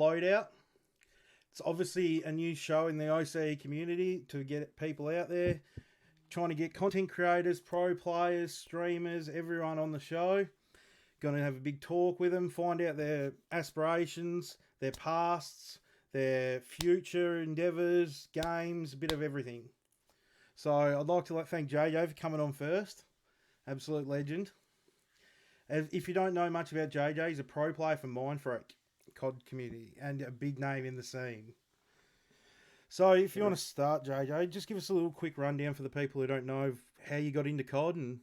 Loadout. It's obviously a new show in the OCE community to get people out there, trying to get content creators, pro players, streamers, everyone on the show. Going to have a big talk with them, find out their aspirations, their pasts, their future endeavours, games, a bit of everything. So I'd like to thank JJ for coming on first. Absolute legend. If you don't know much about JJ, he's a pro player for Mindfreak COD community and a big name in the scene. So if you want to start, JJ, just give us a little quick rundown for the people who don't know how you got into COD and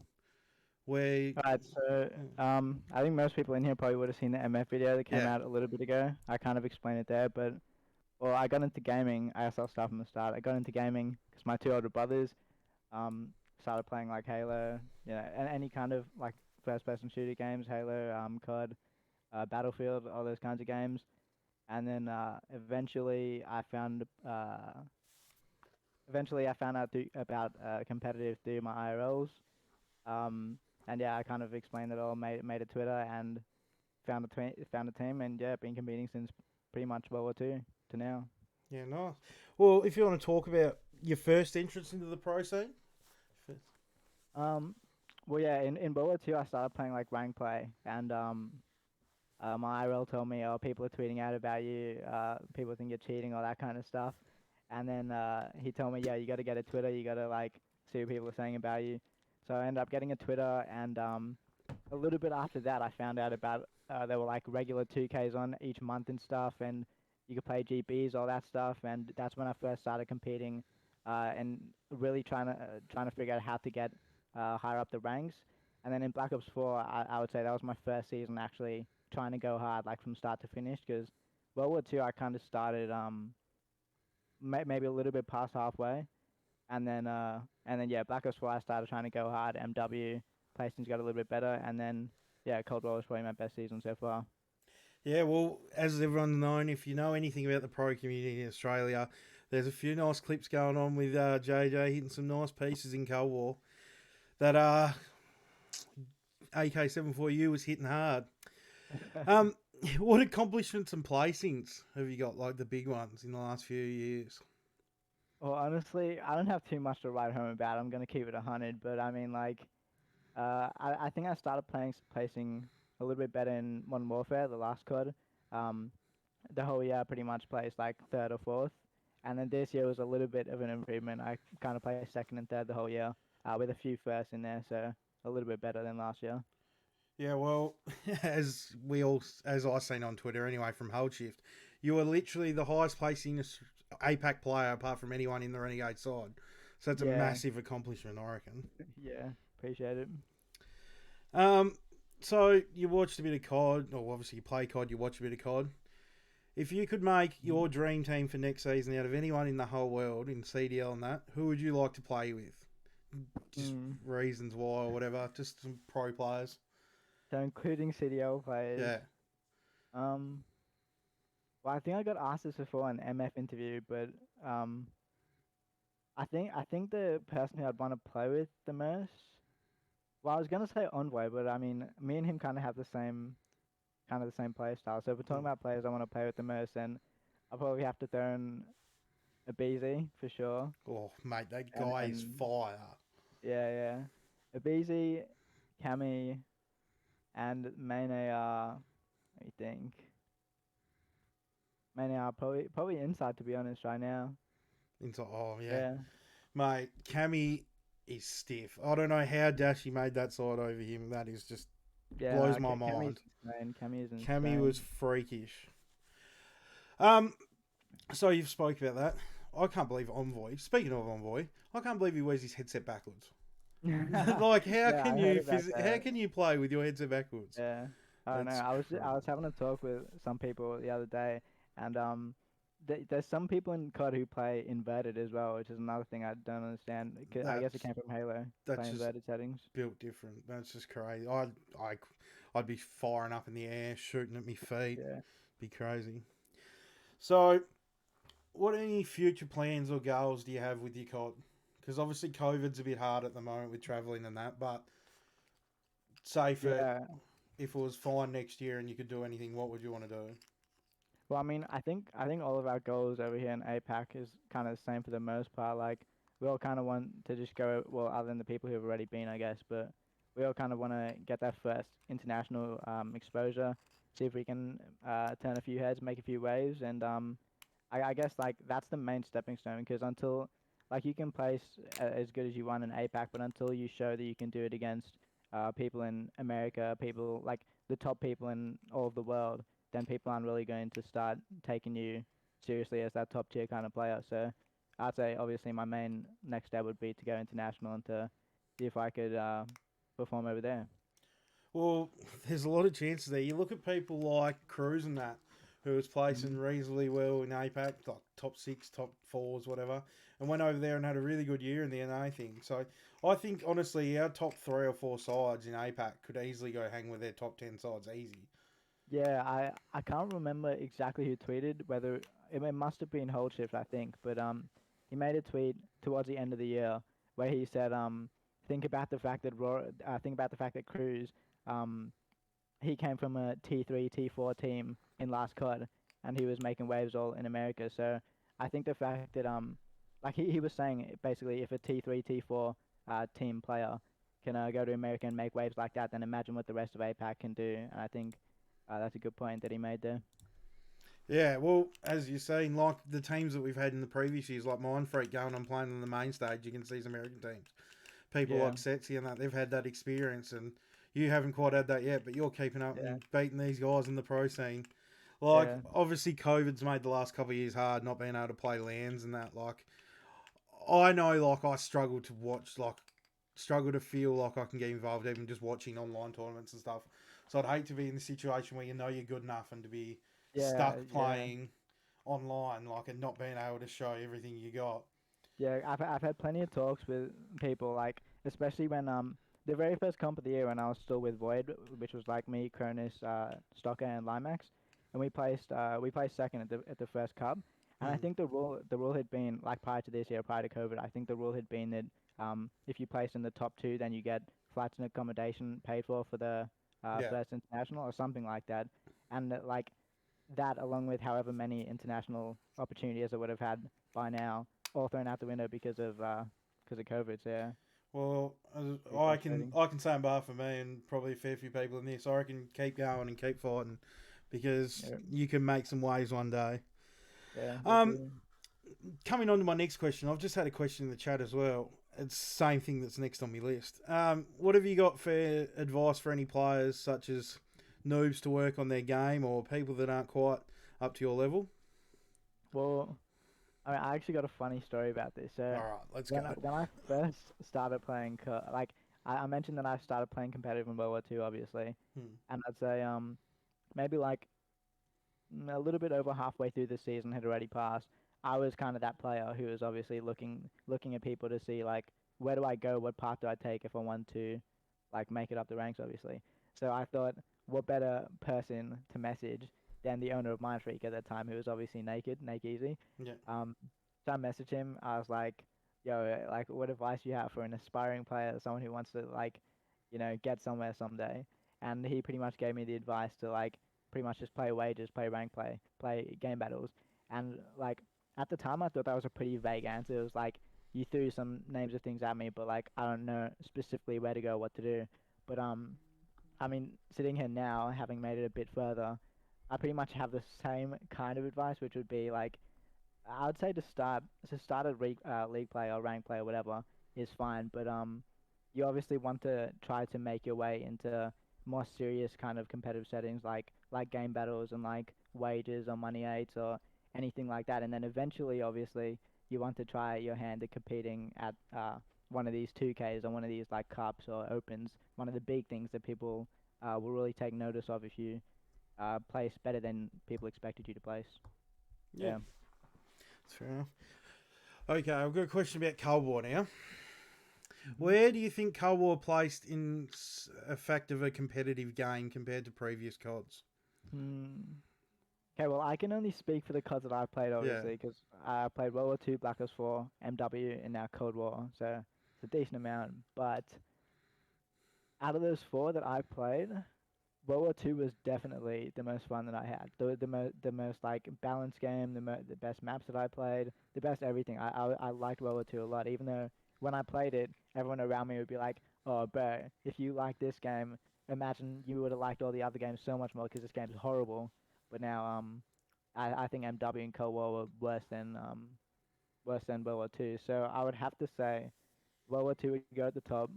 where... Right, so I think most people in here probably would have seen the MF video that came Yeah. out a little bit ago. I kind of explained it there, but well, I got into gaming. I guess I'll start from the start. I got into gaming because my two older brothers started playing like Halo, and any kind of like first-person shooter games, Halo, COD, Battlefield, all those kinds of games. And then eventually I found out about competitive through my IRLs. Um, and yeah, I kind of explained it all, made a Twitter, and found a team, and yeah, been competing since pretty much World War Two to now. Yeah, nice. Well, if you want to talk about your first entrance into the pro scene. Um, well, yeah, in World War Two, I started playing like rank play, and my IRL told me, oh, people are tweeting out about you, people think you're cheating, all that kind of stuff. And then he told me, yeah, you got to get a Twitter, you got to like see what people are saying about you. So I ended up getting a Twitter, and a little bit after that, I found out about there were like regular 2Ks on each month and stuff, and you could play GBs, all that stuff, and that's when I first started competing, and really trying to figure out how to get higher up the ranks. And then in Black Ops 4, I would say that was my first season actually trying to go hard, like from start to finish, because World War Two I kind of started maybe a little bit past halfway, and then yeah, Black Ops 4 I started trying to go hard. MW placings got a little bit better, and then yeah, Cold War was probably my best season so far. Yeah, well, as everyone's known, if you know anything about the pro community in Australia, there's a few nice clips going on with JJ hitting some nice pieces in Cold War that AK-74U was hitting hard. Um, what accomplishments and placings have you got, like the big ones in the last few years? Well, honestly, I don't have too much to write home about. I'm gonna keep it 100, but I mean, like, I think I started placing a little bit better in Modern Warfare, the last COD. Um, the whole year I pretty much placed like third or fourth, and then this year was a little bit of an improvement. I kind of placed second and third the whole year, with a few firsts in there, so a little bit better than last year. Yeah, well, as I seen on Twitter anyway from Hold Shift, you are literally the highest placing APAC player apart from anyone in the Renegade side. So that's a Yeah, massive accomplishment, I reckon. yeah, appreciate it. Um, so you watched a bit of COD, or obviously you play COD, you watch a bit of COD. If you could make your dream team for next season out of anyone in the whole world in CDL and that, who would you like to play with? Just Mm. reasons why or whatever. Just some pro players. So including CDL players. Yeah. Um, well, I think I got asked this before in an MF interview, but um, I think the person who I'd want to play with the most. Well, I was gonna say Envoy, but I mean, me and him kind of the same play style. So if we're talking Mm. about players I want to play with the most, then I'll probably have to throw in a BZ for sure. Oh, mate, that And guy is then fire. yeah, yeah, a BZ, Cammy, and main AR. Let me think. Main AR probably inside to be honest right now. Into oh yeah, Yeah, mate. Cammy is stiff. I don't know how Dashy made that side over him. That is just yeah. blows No, my Cammy's mind. insane. Cammy is Cammy was insane. freakish. Um, so you've spoke about that. I can't believe Envoy. Speaking of Envoy, I can't believe he wears his headset backwards. Like, Yeah, I heard about how that. can you play with your headset backwards? Yeah, I don't know. That's I was crazy. having a talk with some people the other day, and there's some people in COD who play inverted as well, which is another thing I don't understand. I guess it That's came from Halo, that's play just inverted settings. built different. That's just crazy. I I'd be firing up in the air, shooting at my feet. Yeah. Be crazy. So, what any future plans or goals do you have with your COD? Because obviously COVID's a bit hard at the moment with travelling and that, but say for Yeah. if it was fine next year and you could do anything, what would you want to do? Well, I think all of our goals over here in APAC is kind of the same for the most part. Like we all kind of want to just go well, other than the people who have already been, I guess. But we all kind of want to get that first international exposure, see if we can turn a few heads, make a few waves, and I guess like that's the main stepping stone because until like you can place as good as you want in APAC, but until you show that you can do it against people in America, people like the top people in all of the world, then people aren't really going to start taking you seriously as that top tier kind of player. So I'd say obviously my main next step would be to go international and to see if I could perform over there. Well, there's a lot of chances there. You look at people like Cruz and that, who was placing Mhm. reasonably well in APAC, like top six, top fours, whatever, and went over there and had a really good year in the NA thing. So I think honestly, our top 3 or 4 sides in APAC could easily go hang with their top 10 sides easy. Yeah, I can't remember exactly who tweeted whether it must have been Hold Shift, I think, but he made a tweet towards the end of the year where he said think about the fact that think about the fact that Cruz um he came from a T3 T4 team in last COD and he was making waves all in America. So I think the fact that like he was saying basically if a T3 T4 team player can go to America and make waves like that, then imagine what the rest of APAC can do. And I think that's a good point that he made there. Yeah, well, as you're saying, like the teams that we've had in the previous years, like Mindfreak going and playing on the main stage, you can see these American teams. People Yeah, like Setsy and that, they've had that experience, and you haven't quite had that yet, but you're keeping up and yeah, you're beating these guys in the pro scene. Like, yeah, obviously, COVID's made the last couple of years hard, not being able to play lands and that. Like, I know, like, I struggle to watch, like, struggle to feel like I can get involved even just watching online tournaments and stuff. So I'd hate to be in the situation where you know you're good enough and to be yeah, stuck yeah. playing online, like, and not being able to show everything you got. Yeah, I've had plenty of talks with people like especially when the very first comp of the year when I was still with Void, which was like me, Cronus, Stocker, and Limax, and we placed second at the first cup, and I Hmm. think the rule had been like prior to this year, prior to COVID, I think the rule had been that if you place in the top two, then you get flights and accommodation paid for the Yeah. first international or something like that, and like that along with however many international opportunities I would have had by now, all thrown out the window because of COVID. So yeah, Well, pretty frustrating. I can say on behalf of me and probably a fair few people in this, I reckon keep going and keep fighting because Yeah, you can make some waves one day. yeah, we'll Um, see. Coming on to my next question, I've just had a question in the chat as well. It's the same thing that's next on my list. What have you got for advice for any players such as noobs to work on their game or people that aren't quite up to your level? Well, I actually got a funny story about this. All So right, let's when go. I first started playing, like I mentioned that I started playing competitive in World War Two, obviously, Hmm. and I'd say maybe like a little bit over halfway through the season had already passed. I was kind of that player who was obviously looking at people to see like where do I go, what path do I take if I want to like make it up the ranks, obviously. So I thought, what better person to message than the owner of Mindfreak at that time, who was obviously naked easy. Yeah. Um, so I messaged him. I was like, yo, like what advice you have for an aspiring player, someone who wants to like, get somewhere someday. And he pretty much gave me the advice to like pretty much just play wages, play rank play game battles. And like at the time, I thought that was a pretty vague answer. It was like you threw some names of things at me, but like I don't know specifically where to go, what to do. But I mean, sitting here now, having made it a bit further, I pretty much have the same kind of advice, which would be like I would say to start a league play or rank play or whatever is fine, but you obviously want to try to make your way into more serious kind of competitive settings like game battles and like wages or money eights or anything like that, and then eventually, obviously, you want to try your hand at competing at one of these 2Ks or one of these like cups or opens, one of the big things that people will really take notice of if you place better than people expected you to place. Yeah. Yeah. That's fair enough. Okay, I've got a question about Cold War now. Mhm. Where do you think Cold War placed in effect of a competitive game compared to previous CODs? Hmm. Okay, well, I can only speak for the CODs that I've played, Yeah. obviously, because I played World War Two, Black Ops 4, MW, and now Cold War, so it's a decent amount. But out of those four that I've played, World War Two was definitely the most fun that I had. The most like balanced game, the best maps that I played, the best everything. I liked World War Two a lot, even though when I played it, everyone around me would be like, "Oh, bro, if you like this game, imagine you would have liked all the other games so much more because this game's horrible." But now, I think MW and Cold War were worse than World War Two. So I would have to say World War Two would go at the top.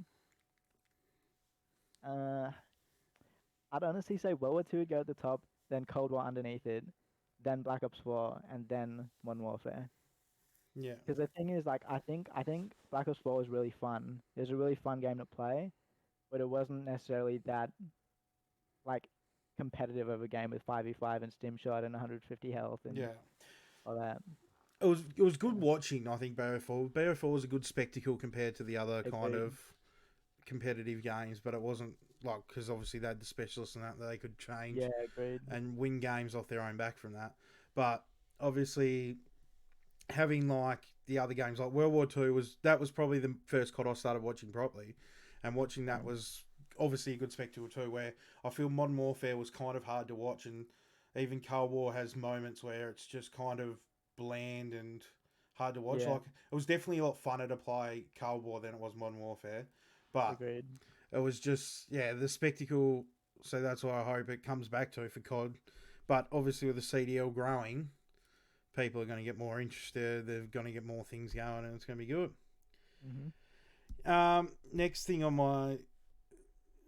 Uh, I'd honestly say World War Two would go at the top, then Cold War underneath it, then Black Ops 4, and then Modern Warfare. Yeah. Because the thing is, like, I think Black Ops 4 was really fun. It was a really fun game to play, but it wasn't necessarily that like competitive of a game with 5v5 and stim shot and 150 health and Yeah. all that. It was good Yeah. watching. I think BO4. BO4 was a good spectacle compared to the other kind Agreed. of competitive games, but it wasn't like because obviously they had the specialists and that they could change Yeah, agreed. and win games off their own back from that. But obviously having like the other games like World War Two was probably the first COD I started watching properly, and watching that Mm. was obviously a good spectacle too. Where I feel Modern Warfare was kind of hard to watch, and even Cold War has moments where it's just kind of bland and hard to watch. Yeah, Like it was definitely a lot funner to play Cold War than it was Modern Warfare, but agreed. it was just the spectacle. So that's what I hope it comes back to for COD. But obviously with the CDL growing, people are going to get more interested. They're going to get more things going, and it's going to be good. Hmm. Next thing on my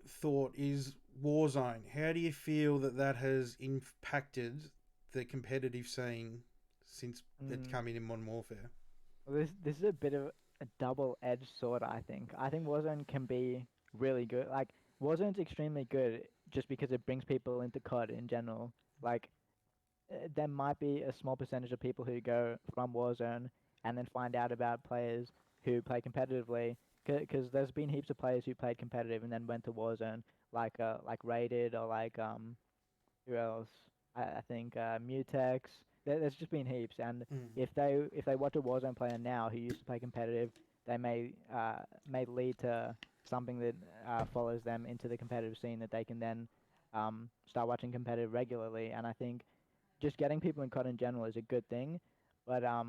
thought is Warzone. How do you feel that has impacted the competitive scene since it's Mm. come in Modern Warfare? Well, this is a bit of a double-edged sword, I think. I think Warzone can be really good. Like Warzone's extremely good just because it brings people into COD in general. Like there might be a small percentage of people who go from Warzone and then find out about players who play competitively. Because there's been heaps of players who played competitive and then went to Warzone, like Rated or like who else? I think Mutex. There's just been heaps, and Mm. if they watch a Warzone player now who used to play competitive, they may lead to something that follows them into the competitive scene that they can then start watching competitive regularly. And I think just getting people in COD in general is a good thing, but I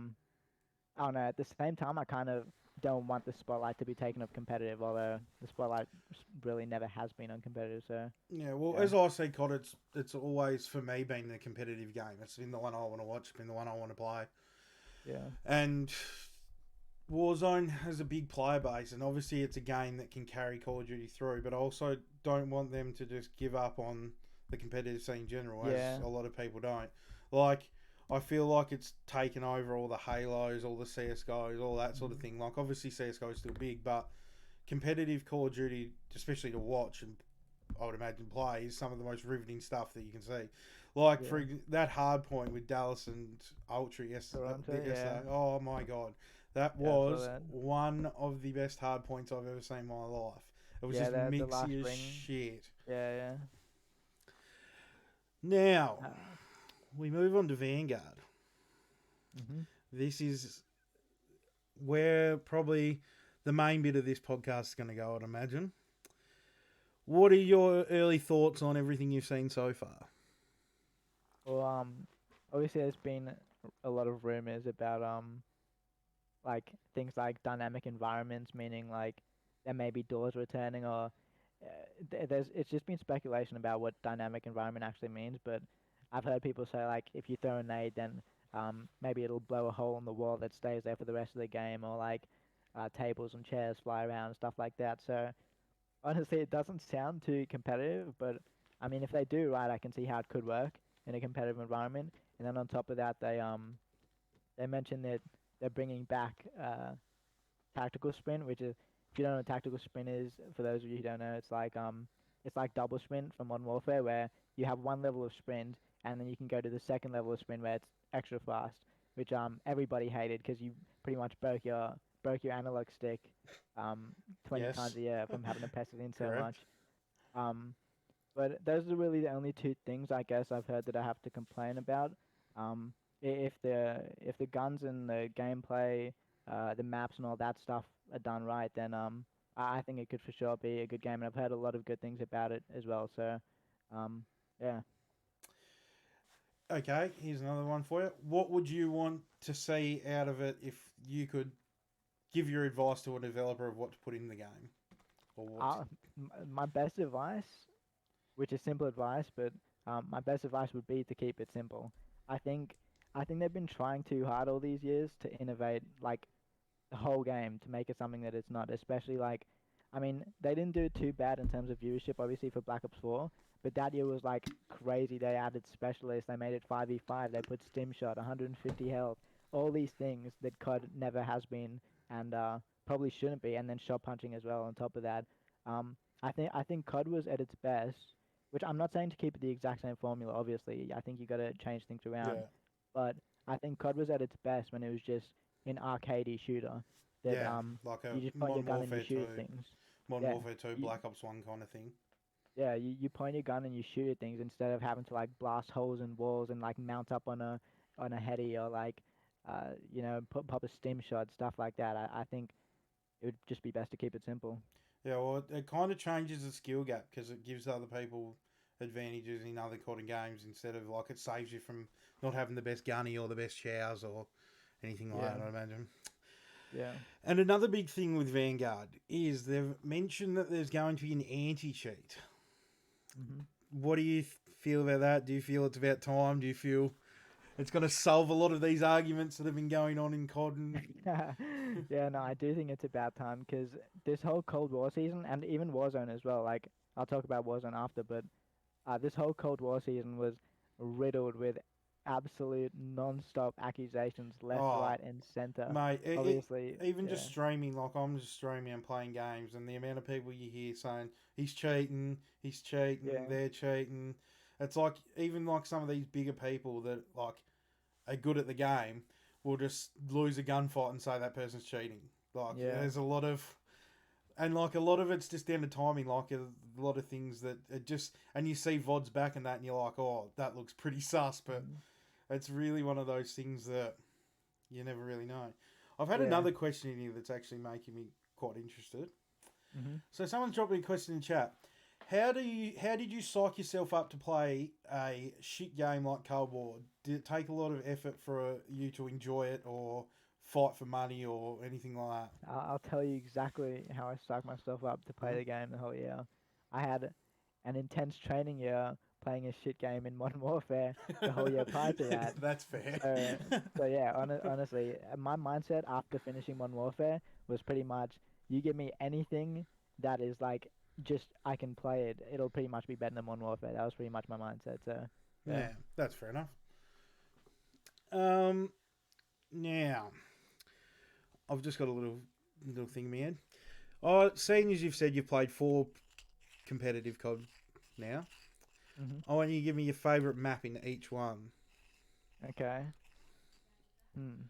don't know. At the same time, I kind of don't want the spotlight to be taken off competitive, although the spotlight really never has been on competitive. So Yeah, well, yeah, as I say, COD, it's always for me been the competitive game. It's been the one I want to watch, been the one I want to play, yeah, and Warzone has a big player base, and obviously it's a game that can carry Call of Duty through. But I also don't want them to just give up on the competitive scene in general, as yeah. a lot of people don't. Like, I feel like it's taken over all the Halos, all the CS:GOs, all that sort of Mhm. thing. Like, obviously CS:GO is still big, but competitive Call of Duty, especially to watch and I would imagine play, is some of the most riveting stuff that you can see. Like Yeah. for that hard point with Dallas and Ultra Toronto, yeah. yesterday. Oh my god, that Yeah, I saw was that. one of the best hard points I've ever seen in my life. It was Yeah, just the last mixy as ring. shit. Yeah, Now yeah. we move on to Vanguard. Mhm. This is where probably the main bit of this podcast is going to go, I'd imagine. What are your early thoughts on everything you've seen so far? Well, obviously there's been a lot of rumors about like things like dynamic environments, meaning like there may be doors returning, or there's it's just been speculation about what dynamic environment actually means. But I've heard people say like if you throw a nade, then maybe it'll blow a hole in the wall that stays there for the rest of the game, or like tables and chairs fly around and stuff like that. So honestly, it doesn't sound too competitive, but I mean, if they do right, I can see how it could work in a competitive environment. And then on top of that, they mentioned that they're bringing back tactical sprint, which is if you don't know what tactical sprint is, for those of you who don't know, it's like double sprint from Modern Warfare, where you have one level of sprint and then you can go to the second level of sprint where it's extra fast, which everybody hated because you pretty much broke your analog stick um 20 Yes, times a year from having to press it in so much. correct. Um, but those are really the only two things I guess I've heard that I have to complain about. If the guns and the gameplay, the maps and all that stuff are done right, then I think it could for sure be a good game, and I've heard a lot of good things about it as well. So Um, yeah. Okay, here's another one for you. What would you want to see out of it if you could give your advice to a developer of what to put in the game? Or what to... My best advice, which is simple advice, but my best advice would be to keep it simple. I think I think they've been trying too hard all these years to innovate like the whole game to make it something that it's not. Especially like, I mean, they didn't do too bad in terms of viewership, obviously for Black Ops 4, but that year was like crazy. They added specialists, they made it 5v5, they put stim shot, 150 health, all these things that COD never has been and probably shouldn't be, and then shot punching as well on top of that. I think COD was at its best, which I'm not saying to keep it the exact same formula. Obviously, I think you got to change things around, Yeah, but I think COD was at its best when it was just an arcadey shooter that yeah, like a you just point your Modern gun and you Warfare shoot 2, at things. Modern Yeah, Warfare 2, you, Black Ops 1 kind of thing. yeah, you point your gun and you shoot at things instead of having to like blast holes in walls and like mount up on a heady or like pop a stim shot, stuff like that. I think it would just be best to keep it simple. Yeah, well, it kind of changes the skill gap because it gives other people advantages in other kind of games instead of like it saves you from not having the best gunny or the best showers or anything like Yeah, that, I imagine. yeah. And another big thing with Vanguard is they've mentioned that there's going to be an anti cheat. Hmm. What do you feel about that? Do you feel it's about time? Do you feel it's going to solve a lot of these arguments that have been going on in COD? And... Yeah, no, I do think it's about time because this whole Cold War season and even Warzone as well. Like I'll talk about Warzone after, but this whole Cold War season was riddled with absolute non-stop accusations left, Oh, right, and center. mate, Obviously, even yeah, just streaming, like I'm just streaming and playing games, and the amount of people you hear saying he's cheating, yeah, they're cheating. It's like even like some of these bigger people that like are good at the game will just lose a gunfight and say that person's cheating. Like yeah, there's a lot of and like a lot of it's just down to timing. Like a lot of things that it just and you see vods back and that, and you're like, oh, that looks pretty sus, but mm, it's really one of those things that you never really know. I've had yeah, another question in here that's actually making me quite interested. hmm So someone's dropped me a question in chat. How did you psych yourself up to play a shit game like Cold War? Did it take a lot of effort for you to enjoy it or fight for money or anything like I'll tell you exactly how I psyched myself up to that? play the game the whole year. I had an intense training year playing a shit game in Modern Warfare the whole year prior to that. That's fair. So, so yeah, honestly, my mindset after finishing Modern Warfare was pretty much you give me anything that is like just I can play it, it'll pretty much be better than Modern Warfare. That was pretty much my mindset. So, yeah. Yeah, that's fair enough. Um, now I've just got a little thing in my head. Oh, seeing as you've said you've played 4 competitive COD now, Mhm. I want you to give me your favourite map in each one. Okay. Hmm.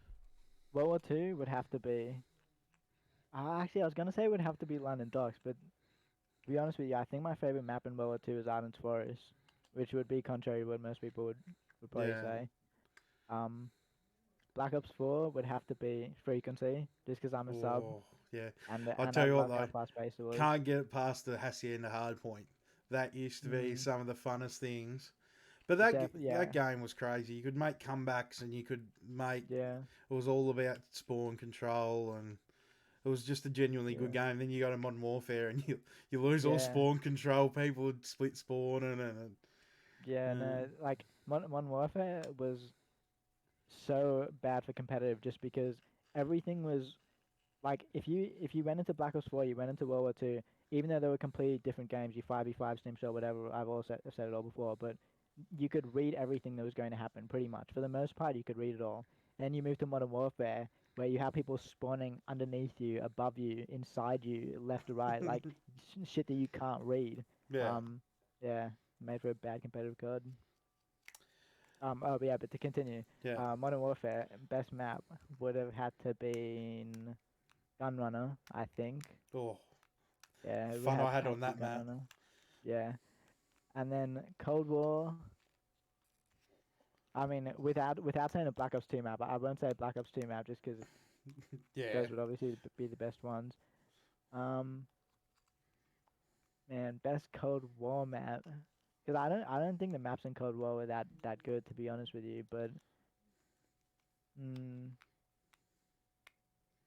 World War Two would have to be. Actually, I was gonna say it would have to be London Docks, but to be honest with you, I think my favorite map in World War Two is Arden's Forest, which would be contrary to what most people would probably Yeah. say. Um, Black Ops 4 would have to be Frequency, just because I'm a sub, Oh, yeah. and I'll and tell I you what loved how though, fast paced it was. can't get it past the Hacienda hard point. That used to be Mm, some of the funnest things. But that yeah, that game was crazy. You could make comebacks and you could make. yeah, It was all about spawn control and it was just a genuinely good yeah, game. Then you go to Modern Warfare and you lose all yeah, spawn control. People would split spawn and yeah. No, like Modern Warfare was so bad for competitive, just because everything was like if you went into Black Ops 4, you went into World War 2, even though they were completely different games, you 5v5 Stim Shot, whatever. I've said it all before, but you could read everything that was going to happen pretty much. For the most part, you could read it all. Then you move to Modern Warfare, where you have people spawning underneath you, above you, inside you, left to right, like shit that you can't read. yeah, Um, yeah, made for a bad competitive code. But yeah, but to continue, yeah. Modern Warfare best map would have had to been Gunrunner, I think. Oh, Yeah, the it would fun have I had had on to be that map. Gunrunner. Yeah, and then Cold War. I mean, without saying a Black Ops 2 map, I won't say Black Ops 2 map just because Yeah. those would obviously be the best ones. Um, Man, best Cold War map. Because I don't think the maps in Cold War were that good, to be honest with you. But mm,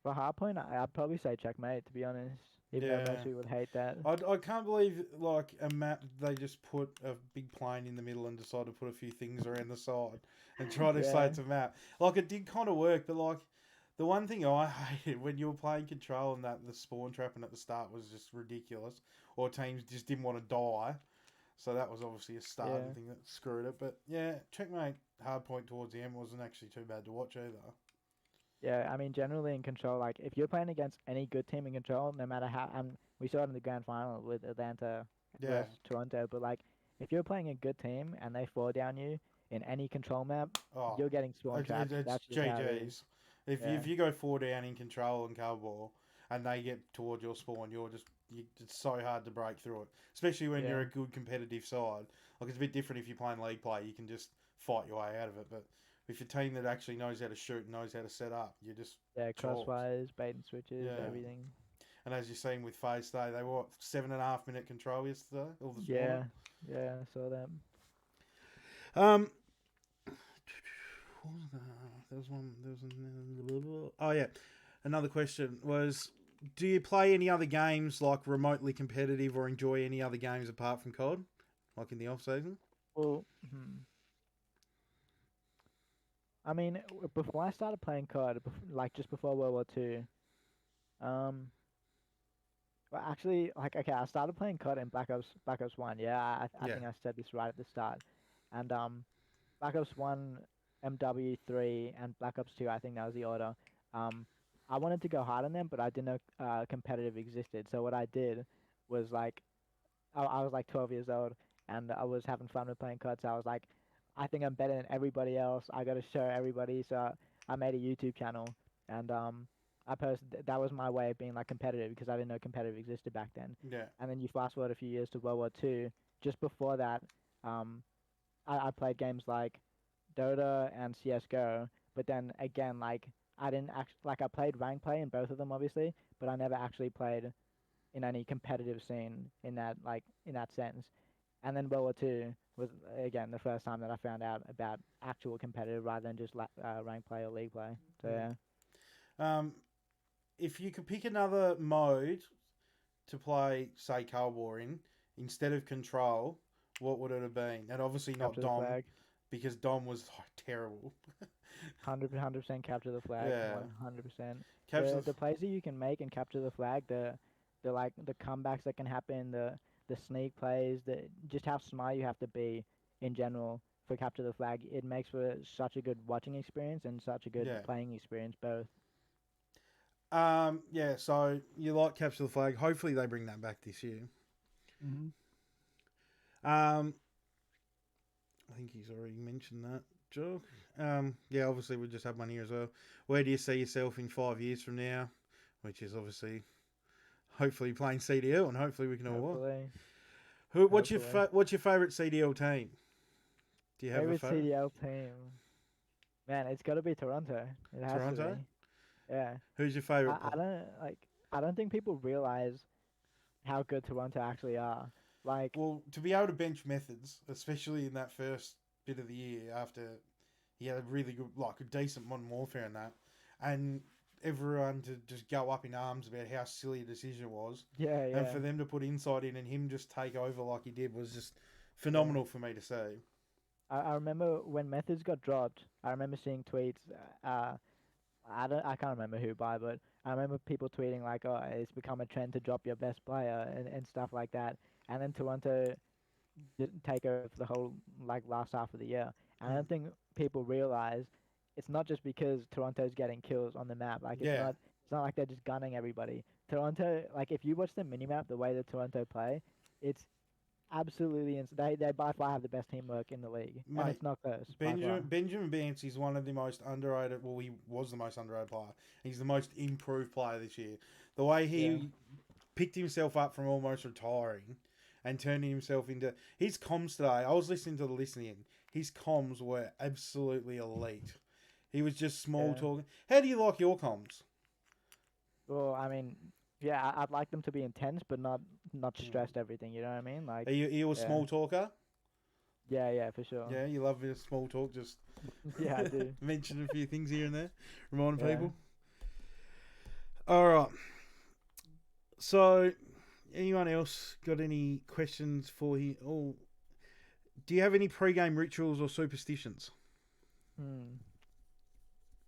for Hardpoint, I'd probably say Checkmate, to be honest. Even though most Yeah. people would hate that. I can't believe like a map they just put a big plane in the middle and decide to put a few things around the side and try to say Yeah, it's a map. Like it did kind of work, but like the one thing I hated when you were playing Control and that the spawn trapping at the start was just ridiculous, or teams just didn't want to die. So that was obviously a starting yeah. thing that screwed it. But yeah, Checkmate Hardpoint towards the end wasn't actually too bad to watch either. Yeah, I mean, generally in Control, like, if you're playing against any good team in Control, no matter how, and we saw it in the grand final with Atlanta Yeah. versus Toronto, but, like, if you're playing a good team and they fall down you in any Control map, Oh, you're getting spawn trapped. it's That's just how it is. GG's. If Yeah, you go 4 down in Control and Cowball and they get towards your spawn, it's so hard to break through it. Especially when you're yeah, a good competitive side. Like it's a bit different if you're playing league play. You can just fight your way out of it. But if you're a team that actually knows how to shoot and knows how to set up, you just yeah, chalked. crossfires, bait and switches, Yeah. everything. And as you've seen with Phase Day, they were what, 7.5 minute control yesterday or this morning. Yeah, yeah, I saw that. Um, what was that? There was one. There was an, oh yeah. Another question was: do you play any other games like remotely competitive, or enjoy any other games apart from COD, like in the off season? Well, I mean, before I started playing COD, like just before World War Two, um, well, actually, like, okay, I started playing COD in Black Ops One. Yeah, I Yeah, think I said this right at the start, and Black Ops One, MW3, and Black Ops Two. I think that was the order. Um, I wanted to go hard on them, but I didn't know competitive existed. So what I did was like I was like 12 years old and I was having fun with playing COD. So I was like, I think I'm better than everybody else. I got to show everybody. So I made a YouTube channel and I posted. That was my way of being like competitive because I didn't know competitive existed back then. yeah, And then you fast forward a few years to World War Two. Just before that, um, I played games like Dota and CS:GO. But then again, like I didn't actually like I played rank play in both of them, obviously, but I never actually played in any competitive scene in that in that sense. And then World War Two was again the first time that I found out about actual competitive rather than just rank play or league play. So yeah. yeah, If you could pick another mode to play, say, Cold War in instead of Control, what would it have been? And obviously not capture the Dom, flag, because Dom was terrible. 100% capture the flag, Yeah, 100%. capture. The plays that you can make and capture the flag, the like the comebacks that can happen, the sneak plays, the just how smart you have to be in general for capture the flag. It makes for such a good watching experience and such a good Yeah. playing experience both. Yeah, so you like Capture the Flag. Hopefully they bring that back this year. Mm-hmm. Um, I think he's already mentioned that, Joe. Yeah, obviously we just have one here as well. Where do you see yourself in 5 years from now? Which is obviously, hopefully playing CDL, and hopefully we can all what? Hopefully, What's your hopefully. what's your favorite CDL team? Do you have a Favorite favorite? CDL team? Man, it's got to be Toronto. It has to Toronto. be. Yeah. Who's your favorite I player? don't like. I don't think people realize how good Toronto actually are. Like, Well, to be able to bench Methods, especially in that first bit of the year after he had a really good, like a decent Modern Warfare in that, and everyone to just go up in arms about how silly a decision it was, yeah, and yeah, for them to put Insight in and him just take over like he did was just yeah. phenomenal for me to see. I remember when Methods got dropped. I remember seeing tweets. I can't remember who by, but I remember people tweeting like, "Oh, it's become a trend to drop your best player" and stuff like that. And then Toronto didn't take over for the whole like last half of the year. And I Mm. don't think people realize it's not just because Toronto's getting kills on the map. Like Yeah, it's not like they're just gunning everybody. Toronto, like if you watch the minimap, the way that Toronto play, it's absolutely they by far have the best teamwork in the league, and mate. it's not close by far. Benjamin Bance is one of the most underrated. Well, he was the most underrated player. He's the most improved player this year. The way Yeah, he picked himself up from almost retiring and turning himself into his comms today. I was listening to the listening. His comms were absolutely elite. He was just small yeah. talking. How do you like your comms? Well, I mean, yeah, I'd like them to be intense, but not Mm. stressed everything. You know what I mean? Like, Are you a yeah. small talker? Yeah, for sure. Yeah, you love a bit of small talk, just Yeah, I do. mention a few things here and there, reminding Yeah. people. All right. So, anyone else got any questions for he? Oh, do you have any pre-game rituals or superstitions? Hmm.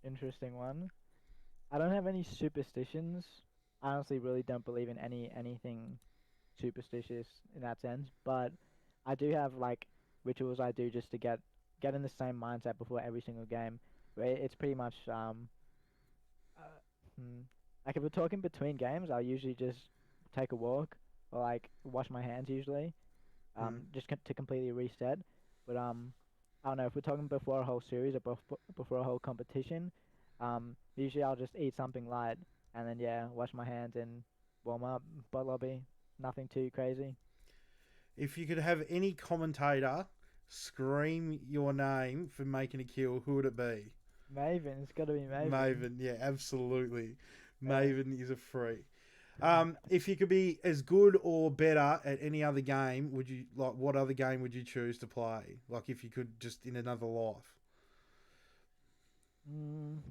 Interesting one. I don't have any superstitions. I honestly really don't believe in anything superstitious in that sense, but I do have like rituals I do just to get in the same mindset before every single game. Where it's pretty much uh, hmm, like if we're talking between games, I'll usually just take a walk or like wash my hands usually, Mm. just to completely reset. But I don't know if we're talking before a whole series or before a whole competition. Usually I'll just eat something light and then yeah, wash my hands and warm up, but lobby, nothing too crazy. If you could have any commentator scream your name for making a kill, who would it be? Maven, it's got to be Maven. Maven, yeah, absolutely. Yeah. Maven is a freak. If you could be as good or better at any other game, would you like? What other game would you choose to play? Like, if you could just in another life. Mm,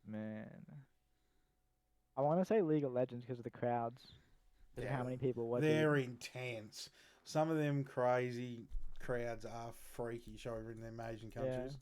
man, I want to say League of Legends because of the crowds, because of Yeah, how many people watch it. they're intense. Some of them crazy crowds are freaky, showing in their Asian Yeah. countries.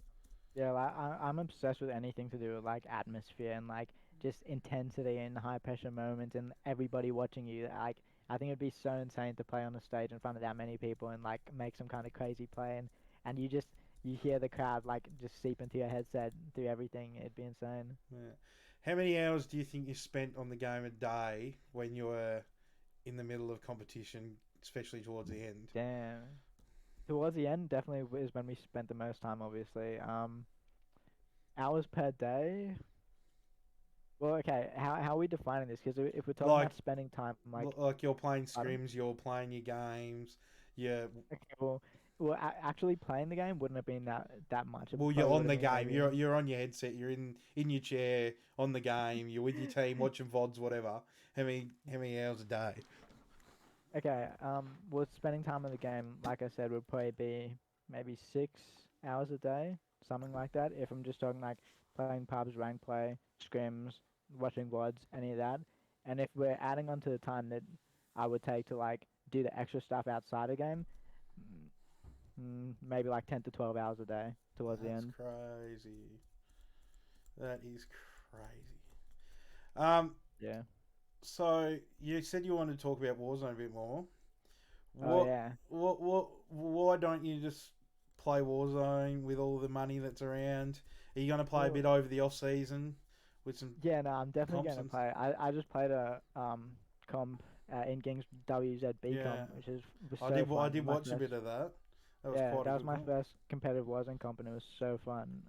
Yeah, like, I'm obsessed with anything to do with like atmosphere and like just intensity and high pressure moments and everybody watching you. Like, I think it'd be so insane to play on a stage in front of that many people and like make some kind of crazy play and you hear the crowd like just seep into your headset through everything. It'd be insane. Yeah. How many hours do you think you spent on the game a day when you were in the middle of competition, especially towards the end? Damn. Towards the end, definitely is when we spent the most time. Obviously, hours per day. Well, okay. How are we defining this? Because if we're talking Like, about spending time, like, like you're playing pardon? scrims, you're playing your games. Yeah, Okay, well, actually playing the game wouldn't have been that much. It well, you're probably on would have the been game. maybe You're on your headset. You're in your chair on the game. You're with your team watching vods, whatever. How many hours a day? okay. Well, spending time in the game, like I said, would probably be maybe 6 hours a day, something like that. If I'm just talking like playing pubs, rank play, scrims, watching VODs, any of that. And if we're adding on to the time that I would take to like do the extra stuff outside the game, maybe like 10 to 12 hours a day towards the That's end. crazy. That is crazy. Um, Yeah. so you said you wanted to talk about Warzone a bit more. Oh What, yeah. why don't you just play Warzone with all the money that's around? Are you going to play a Well, bit over the off season with some yeah, no, I'm definitely comps gonna and play. I just played a comp in Kings WZB yeah? comp, which was so I fun. did My watch a first, bit of that. That was yeah, quite a that was good my comp. first competitive Warzone comp, and it was so fun.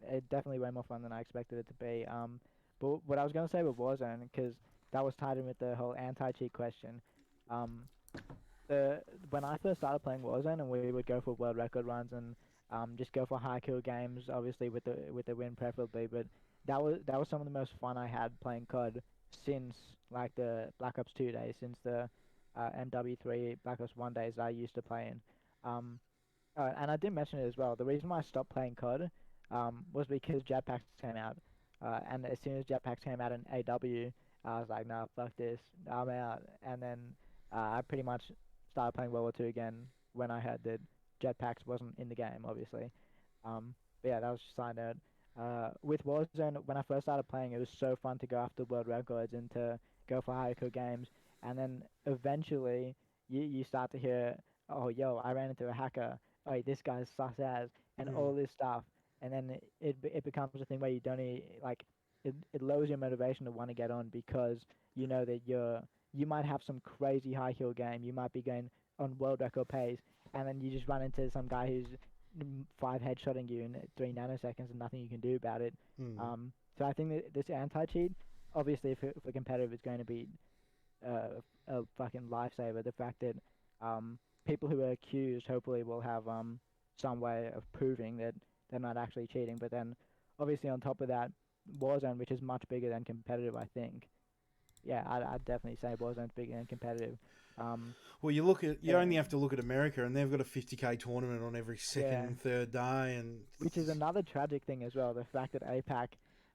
It definitely way more fun than I expected it to be. But what I was gonna say with Warzone, because that was tied in with the whole anti-cheat question. Um, the when I first started playing Warzone and we would go for world record runs and just go for high kill games, obviously with the win preferably, but that was some of the most fun I had playing COD since like the Black Ops 2 days, since the MW3 Black Ops 1 days I used to play in. Um, and I did mention it as well. The reason why I stopped playing COD was because jetpacks came out. And as soon as jetpacks came out in AW, I was like, nah, fuck this, I'm out. And then I pretty much started playing World War Two again when I heard that jetpacks wasn't in the game, obviously. But yeah, that was just a side note. With Warzone, when I first started playing, it was so fun to go after world records and to go for higher games. And then eventually, you start to hear, oh, yo, I ran into a hacker. Oh, this guy's sus as, and Mm. all this stuff. And then it becomes a thing where you don't like it lowers your motivation to want to get on because you know that you might have some crazy high kill game. You might be going on world record pace, and then you just run into some guy who's five headshotting you in 3 nanoseconds and nothing you can do about it. Mm. So I think that this anti cheat, obviously, for competitive, is going to be a fucking lifesaver. The fact that people who are accused hopefully will have some way of proving that they're not actually cheating. But then, obviously, on top of that, Warzone, which is much bigger than competitive, I think. yeah, I'd definitely say Warzone's bigger and competitive. Um, Well, you yeah, only have to look at America, and they've got a 50K tournament on every second yeah, and third day, and which is another tragic thing as well. The fact that APAC,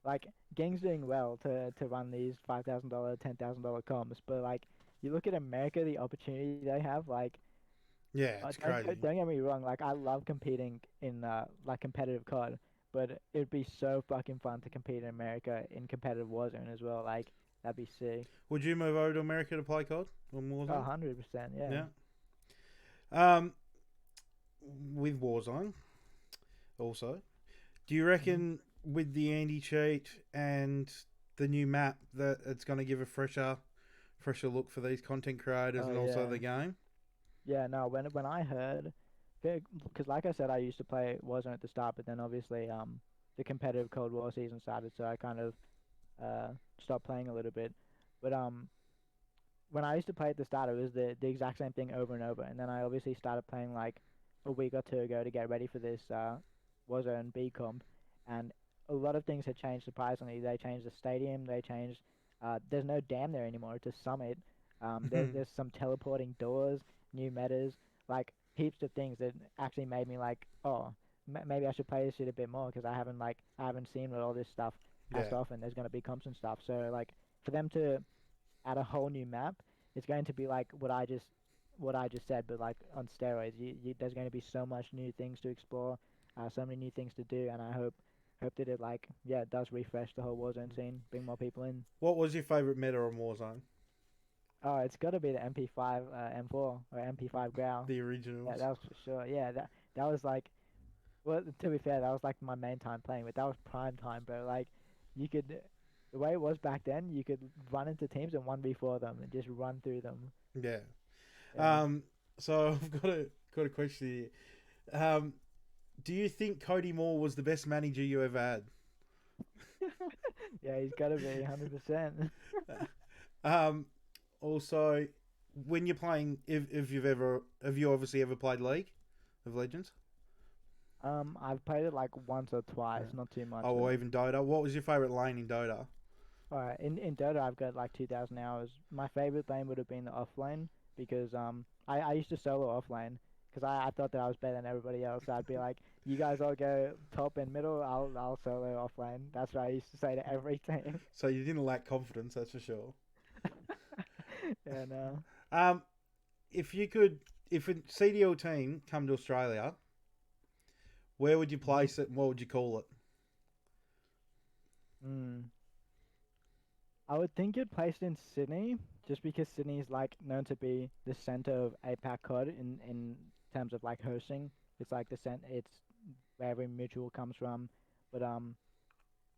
like, Gang's doing well to run these $5,000, $10,000 comps, but like you look at America, the opportunity they have, like, yeah, it's crazy. don't get me wrong, like I love competing in like competitive COD, but it'd be so fucking fun to compete in America in competitive Warzone as well. Like that'd be sick. Would you move over to America to play COD or Oh, Warzone? 100%, yeah. Yeah. Um, with Warzone, also, do you Hmm. reckon with the anti cheat and the new map that it's going to give a fresher look for these content creators Oh and also yeah, the game? yeah. No, when I heard, because like I said, I used to play Warzone at the start, but then obviously the competitive Cold War season started, so I kind of uh stopped playing a little bit. But when I used to play at the start, it was the exact same thing over and over. And then I obviously started playing like a week or two ago to get ready for this Warzone B comp, and a lot of things had changed surprisingly. They changed the stadium. They changed. There's no dam there anymore. It's a summit. There's some teleporting doors, new metas, like heaps of things that actually made me like, oh, maybe I should play this shit a bit more because I haven't seen all this stuff as Yeah. often. There's gonna be comps and stuff. So like for them to add a whole new map, it's going to be like what I just said, but like on steroids. There's going to be so much new things to explore, so many new things to do, and I hope that it like yeah it does refresh the whole Warzone scene, bring more people in. What was your favourite meta on Warzone? Oh, it's got to be the MP5 M4 or MP5 Growl. The Yeah, originals. that was for sure. Yeah, that was like well to be fair, that was like my main time playing, but that was prime time, bro. Like you could. The way it was back then, you could run into teams and 1v4 them and just run through them. Yeah. Yeah. Um. So I've got a question here. Do you think Cody Moore was the best manager you ever had? Yeah, he's got to be 100%. Um. Also, when you're playing, if you've ever have you obviously ever played League of Legends? I've played it like once or twice, Yeah. not too much Oh, or though. even Dota. What was your favorite lane in Dota? Alright, in Dota I've got like 2,000 hours. My favorite lane would have been the off lane because I used to solo off lane because I thought that I was better than everybody else. So I'd be like, you guys all go top and middle, I'll solo off lane. That's what I used to say to every team. So you didn't lack confidence, that's for sure. And Um, if you could, if a CDL team come to Australia, where would you mhm. place it and what would you call it? mm, I would think you'd place it in Sydney, just because Sydney is like known to be the center of APAC COD in terms of like hosting. It's like it's where every mutual comes from. But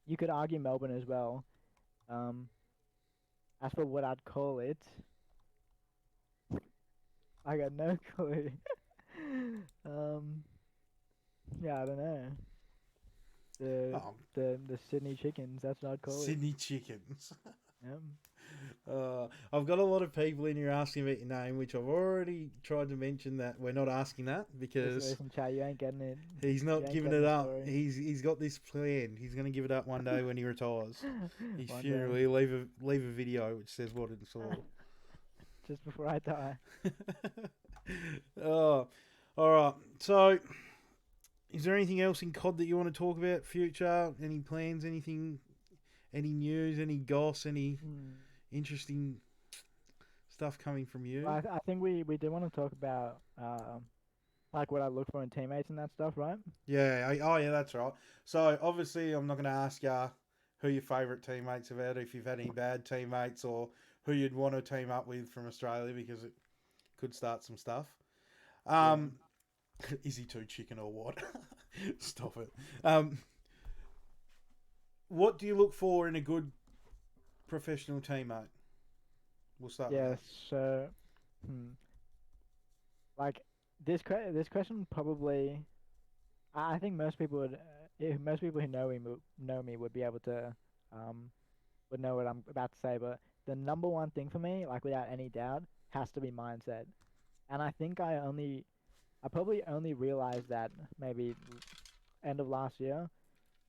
you could argue Melbourne as well. Um, as for what I'd call it, I got no clue. um, yeah, I don't know. The Oh, the Sydney Chickens. That's what I'd call it. Sydney Chickens. Yeah. I've got a lot of people in here asking about your name, which I've already tried to mention that we're not asking that because Listen, chat. You ain't getting it. he's You not ain't giving getting it the up. story. He's got this planned. He's going to give it up one day when he retires. His One funeral, day, he'll leave a video which says what it's all. just before I die. Oh, all right. So, is there anything else in COD that you want to talk about? Future? Any plans? Anything? Any news? Any goss? Any Hmm. interesting stuff coming from Well, you? I think we did want to talk about like what I look for in teammates and that stuff, right? Yeah. Oh, yeah. That's right. So, obviously, I'm not going to ask you who your favourite teammates have had, if you've had any bad teammates, or who you'd want to team up with from Australia, because it could start some stuff. Yeah. Um, is he too chicken or what? Stop it. Um, what do you look for in a good professional teammate? We'll start with Yeah. that. So, hmm, like this question probably I think most people would if most people who know me would be able to um would know what I'm about to say, but the number one thing for me, like without any doubt, has to be mindset. And I think I probably only realized that maybe end of last year.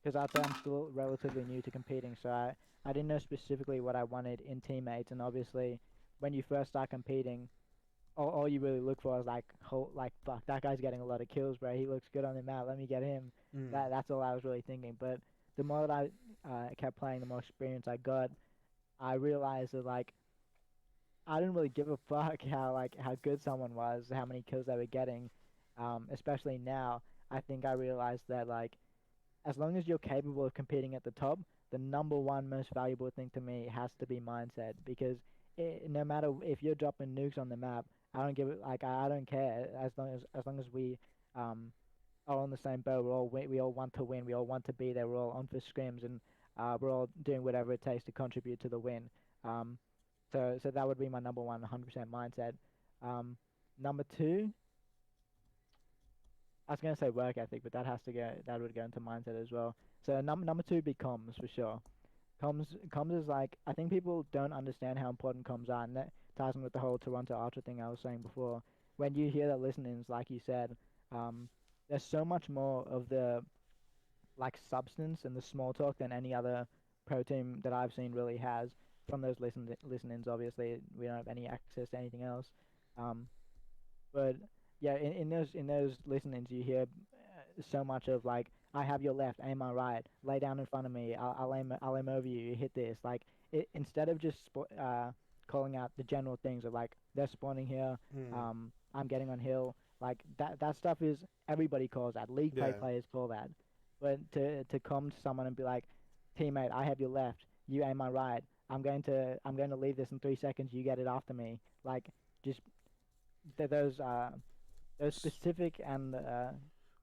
because I'd say I'm still relatively new to competing, so I didn't know specifically what I wanted in teammates, and obviously, when you first start competing, all you really look for is like, like fuck, that guy's getting a lot of kills, bro. He looks good on the map. Let me get him. Mm. That's all I was really thinking. But the more that I kept playing, the more experience I got. I realized that like I didn't really give a fuck how good someone was, how many kills they were getting. Especially now, I think I realized that like as long as you're capable of competing at the top, the number one most valuable thing to me has to be mindset because no matter if you're dropping nukes on the map, I don't give it like I don't care as long as we um are on the same boat. We all want to win. We all want to be there. We're all on for scrims and we're all doing whatever it takes to contribute to the win. Um, so that would be my number one, 100% mindset. Um, number two, I was gonna say work ethic, but that has to go. That would go into mindset as well. So number two would be comms for sure. Comms is like I think people don't understand how important comms are, and that ties in with the whole Toronto Ultra thing I was saying before. When you hear the listenings, like you said, um, there's so much more of the like substance and the small talk than any other pro team that I've seen really has from those listenings. Obviously, we don't have any access to anything else. Um, but yeah, in those listenings, you hear so much of like, I have your left, aim my right, lay down in front of me, I'll aim over you, you hit this. Like instead of just calling out the general things of like they're spawning here, Mm. I'm getting on hill, like that stuff is everybody calls that. League play Yeah. players call that, but to come to someone and be like, teammate, I have your left, you aim my right. I'm going to leave this in 3 seconds. You get it after me. Like just those S- specific and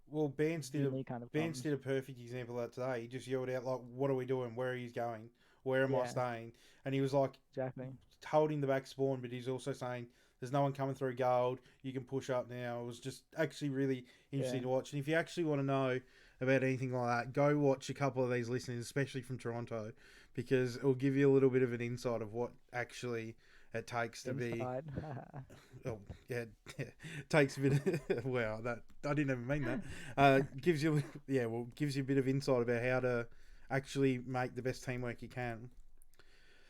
Well, unique kind of Bance comms. did a perfect example of that today. He just yelled out like, "What are we doing? Where are you going? Where am I Yeah, staying?" And he was like exactly. holding the back spawn, but he's also saying, "There's no one coming through gold. You can push up now." It was just actually really Yeah, interesting to watch. And if you actually want to know about anything like that, go watch a couple of these listeners, especially from Toronto, because it will give you a little bit of an insight of what actually it takes to be. inside. Oh yeah, yeah, takes a bit. Of, wow, that I didn't even mean that. Gives you gives you a bit of insight about how to actually make the best teamwork you can.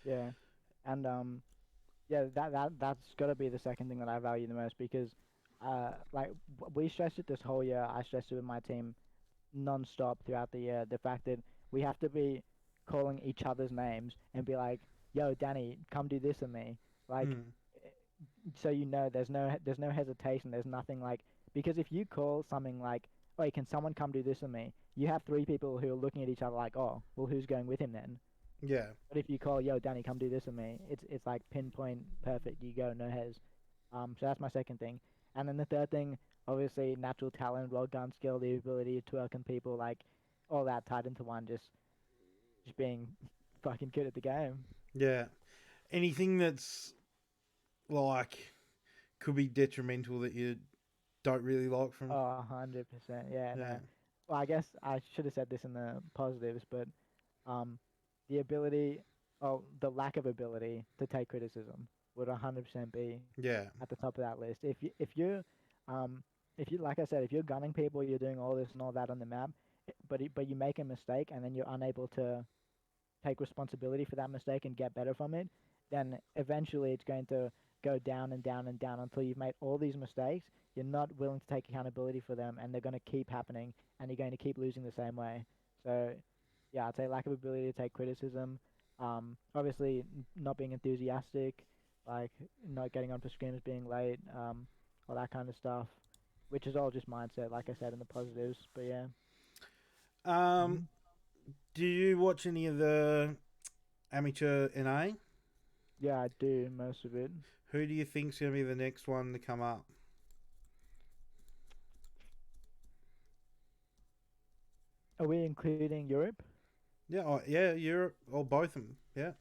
Yeah, and yeah, that's got to be the second thing that I value the most because, like we stressed it this whole year. I stressed it with my team non-stop throughout the year. The fact that we have to be calling each other's names and be like, "Yo, Danny, come do this with me." Like, Mm, eh, so there's no hesitation. There's nothing like because if you call something like, "Wait, can someone come do this with me?" You have three people who are looking at each other like, "Oh, well, who's going with him then?" yeah. But if you call, "Yo, Danny, come do this with me," it's like pinpoint perfect. You go, no hes. So that's my second thing. And then the third thing, obviously, natural talent, well gun skill, the ability to work on people, like all that tied into one. Just being fucking good at the game. Yeah. Anything that's like could be detrimental that you don't really like from. Oh, 100%. Yeah, Yeah. no. Well, I guess I should have said this in the positives, but um, the ability, the lack of ability to take criticism would 100% be Yeah. at the top of that list. Um, if you like I said, if you're gunning people, you're doing all this and all that on the map, but you make a mistake and then you're unable to take responsibility for that mistake and get better from it, then eventually it's going to go down and down and down until you've made all these mistakes. You're not willing to take accountability for them, and they're going to keep happening, and you're going to keep losing the same way. So, yeah, I'd say lack of ability to take criticism. Obviously, not being enthusiastic, like not getting on for scrims, being late, all that kind of stuff, which is all just mindset, like I said in the positives. But yeah. Um. hmm Do you watch any of the amateur NA? Yeah, I do most of it. Who do you think's going to be the next one to come up? Are we including Europe? Yeah. Oh, yeah. Europe or both of them. Yeah.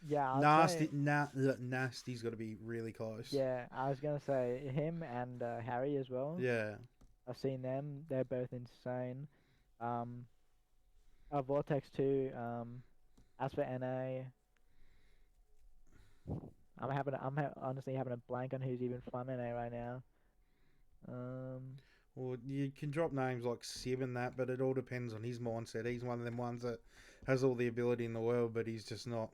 Yeah, I'd Nasty. say Nasty's got to be really close. yeah. I was gonna say him and Harry as well. Yeah. I've seen them. They're both insane. Um, Vortex too. As for NA, honestly having a blank on who's even from NA right now. Um, Or you can drop names like Sib and that, but it all depends on his mindset. He's one of them ones that has all the ability in the world, but he's just not.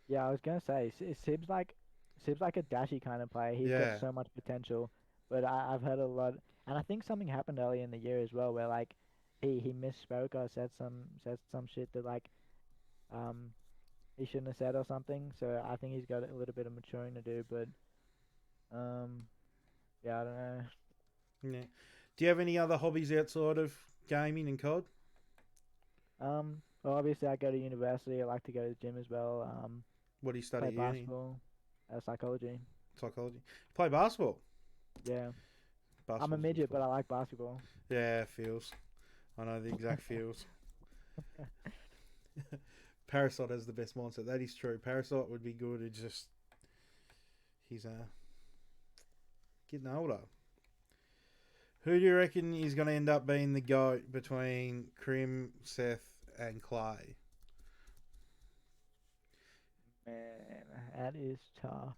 Yeah, I was gonna say Sib's like a dashy kind of player. He's got Yeah, so much potential, but I've heard a lot, and I think something happened early in the year as well, where like he misspoke or said some shit that like um he shouldn't have said or something. So I think he's got a little bit of maturing to do, but um yeah, I don't know. yeah. Do you have any other hobbies outside of gaming and COD? Well, obviously I go to university. I like to go to the gym as well. What do you study Play at uni? basketball, psychology. Psychology. Play basketball. Yeah, I'm a Basketball's good midget, fun. but I like basketball. Yeah, feels. I know the exact feels. Parasite has the best mindset. That is true. Parasite would be good. It's just he's getting older. Who do you reckon is going to end up being the GOAT between Krim, Seth, and Clay? Man, that is tough.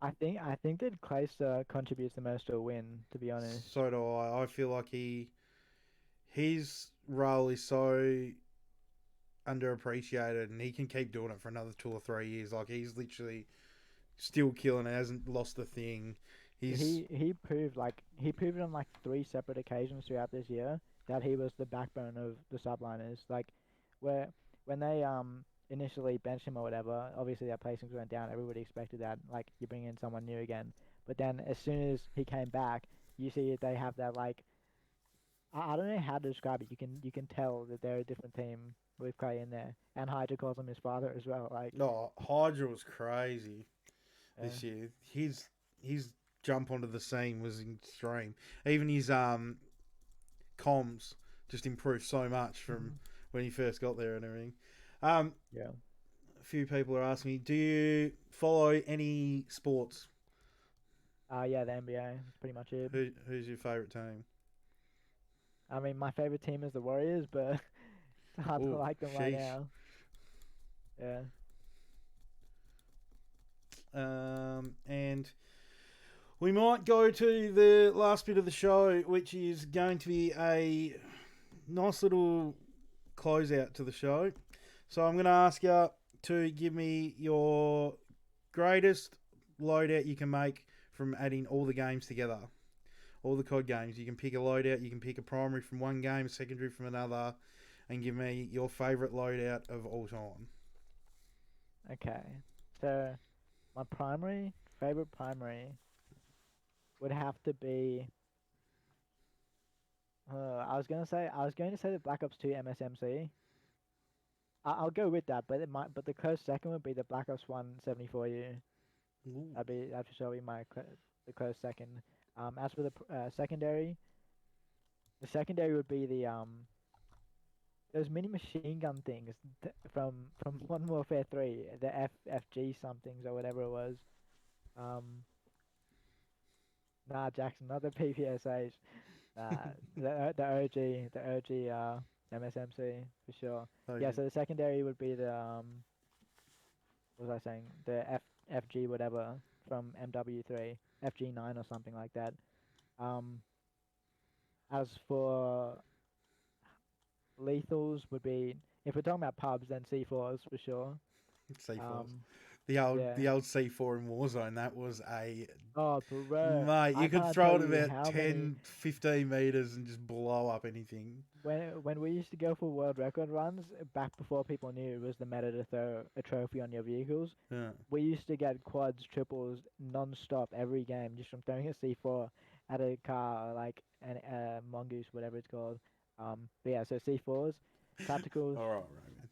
I think that Clayster contributes the most to a win, to be honest. So do I. I feel like his role is so underappreciated, and he can keep doing it for another 2 or 3 years. Like he's literally still killing it. Hasn't lost a thing. He's He proved on like three separate occasions throughout this year that he was the backbone of the subliners. Like where when they initially benched him or whatever, obviously their placings went down. Everybody expected that. Like you bring in someone new again, but then as soon as he came back, you see they have that like I don't know how to describe it. You can tell that they're a different team with Clay in there, and Hydra calls him his father as well. Like, no Hydra was crazy yeah, this year. His jump onto the scene was extreme. Even his comms just improved so much from mhm, when he first got there and everything. Um, yeah, a few people are asking me, do you follow any sports? yeah. The NBA is pretty much it. Who's your favourite team? I mean, my favorite team is the Warriors, but it's hard to Oh, like them right sheesh. now. Yeah. And we might go to the last bit of the show, which is going to be a nice little closeout to the show. So I'm going to ask you to give me your greatest loadout you can make from adding all the games together. All the COD games. You can pick a loadout, you can pick a primary from one game, a secondary from another, and give me your favourite loadout of all time. Okay. So my favorite primary would have to be. I was going to say the Black Ops 2 MSMC. Will go with that, but but the close second would be the Black Ops 1 74U. Ooh. That'd sure be the close second. As for the secondary, the secondary would be the those mini machine gun things from Modern Warfare 3, the FFG somethings or whatever it was. Um, nah, Jackson, not the PPSH. Nah, the OG MSMC for sure. Yeah, Okay. so the secondary would be the what was I saying? The FG whatever from MW3, FG9 or something like that. Um, as for lethals would be if we're talking about pubs, then C4s for sure. C4s. Um, The yeah. old C4 in Warzone, that was a Oh, bro, mate, I you could can't throw tell it you about how many 10, 15 meters and just blow up anything. when we used to go for world record runs back before people knew it was the meta to throw a trophy on your vehicles. Yeah. We used to get quads, triples non-stop every game just from throwing a C4 at a car or like an mongoose, whatever it's called. But yeah, so C4s, tacticals, All right, right, man.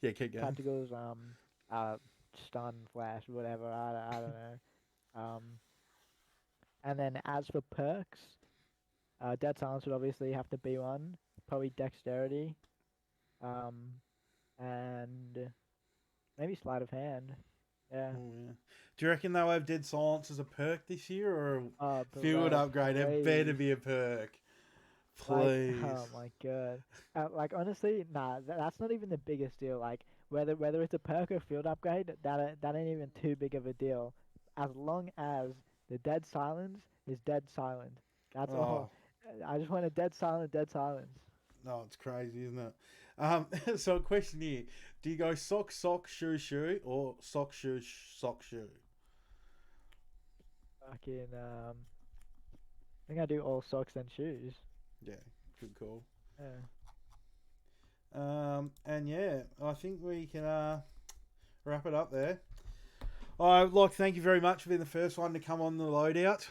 Yeah, keep going. tacticals, uh, stun, flash, whatever. I don't know. Um, and then as for perks, dead silence would obviously have to be one. Probably dexterity, um, and maybe sleight of hand. Yeah. Oh, yeah. Do you reckon they'll have Dead Silence as a perk this year or a Oh, field bro, upgrade? It better please. be a perk. Like, Please. oh my god. Like honestly, nah, that's not even the biggest deal. Like whether it's a perk or field upgrade, that ain't even too big of a deal. As long as The dead silence is dead silent. That's all. Oh, I just want a dead silent, dead silence. no, it's crazy, isn't it? So a question here: do you go sock, sock, shoe, shoe, or sock, shoe, sock, shoe? Fucking I think I do all socks and shoes. Yeah, good call. Yeah. And yeah, I think we can wrap it up there. I'd like to thank you very much for being the first one to come on the loadout.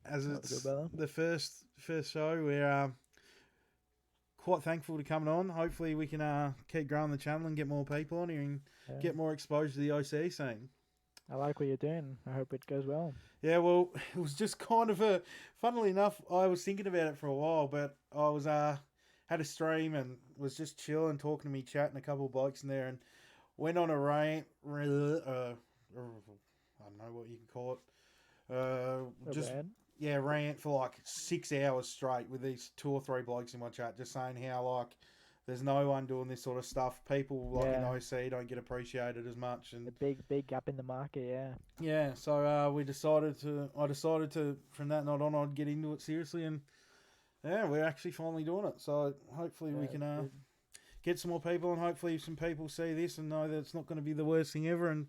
As That was good, it's brother. the first show, we're quite thankful to coming on. Hopefully, we can keep growing the channel and get more people on here and Yeah. get more exposure to the OCE scene. I like what you're doing. I hope it goes well. Yeah, well, it was just kind of a. Funnily enough, I was thinking about it for a while, but I was had a stream and was just chilling, talking to me, chatting a couple of blokes in there, and went on a rant. I don't know what you can call it. So Just bad. yeah, rant for like 6 hours straight with these 2 or 3 blokes in my chat, just saying how like there's no one doing this sort of stuff. People like in Yeah. OC don't get appreciated as much, The and big gap in the market. Yeah. yeah, so I decided to from that night on I'd get into it seriously, and yeah, we're actually finally doing it. So hopefully we Yeah. can It's good. get some more people, and hopefully some people see this and know that it's not going to be the worst thing ever, and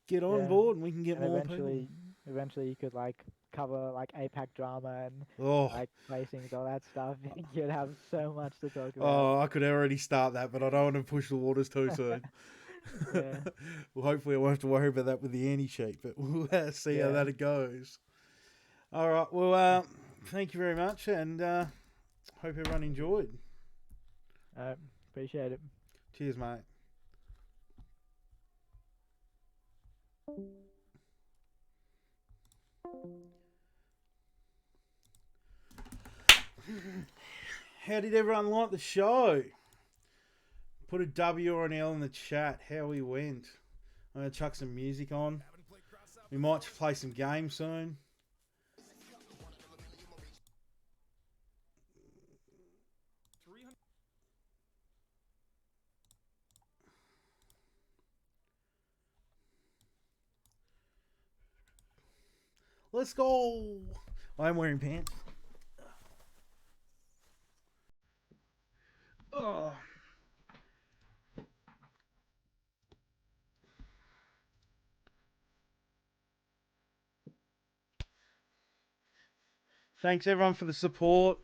get on Yeah. board, and we can get And more people. eventually you could like cover like APAC drama and Oh, like placings, all that stuff. You'd have so much to talk about. oh, I could already start that, but I don't want to push the waters too soon. Yeah. Well, hopefully I won't have to worry about that with the anti-cheat, but we'll see how Yeah. that goes. All right, well, thank you very much, and hope everyone enjoyed. Uh, Appreciate it. Cheers, mate. How did everyone like the show? Put a W or an L in the chat. How we went. I'm gonna chuck some music on. We might play some games soon. Let's go. I'm wearing pants. Oh. Thanks everyone for the support.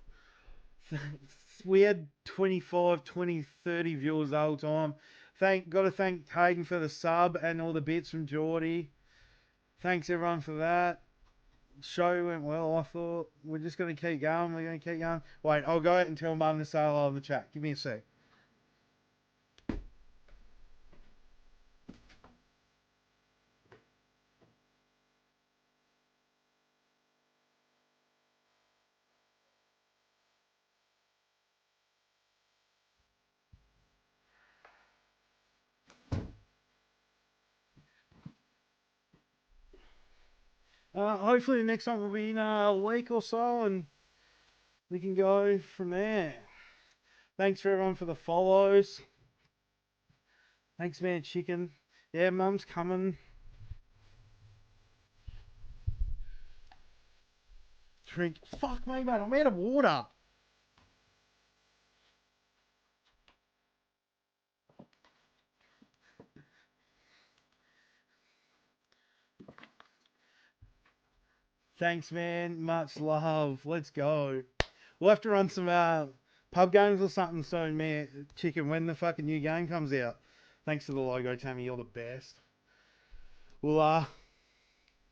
We had 25, 20, 30 viewers the whole time. Got to thank Hayden for the sub and all the bits from Geordie. Thanks everyone for that. Show went well, I thought. We're just going to keep going. We're going to keep going. Wait, I'll go out and tell Mum to say hello in the chat. Give me a sec. Hopefully the next one will be in a week or so, and we can go from there. Thanks for everyone for the follows. Thanks, man, chicken. Yeah, Mum's coming. Drink. Fuck me, mate. I'm out of water. Thanks, man. Much love. Let's go. We'll have to run some pub games or something soon, man. Chicken, when the fucking new game comes out. Thanks for the logo, Tammy. You're the best. We'll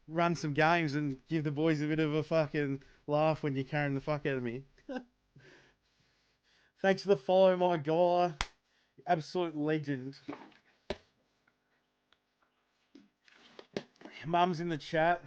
run some games and give the boys a bit of a fucking laugh when you're carrying the fuck out of me. Thanks for the follow, my guy. Absolute legend. Mum's in the chat.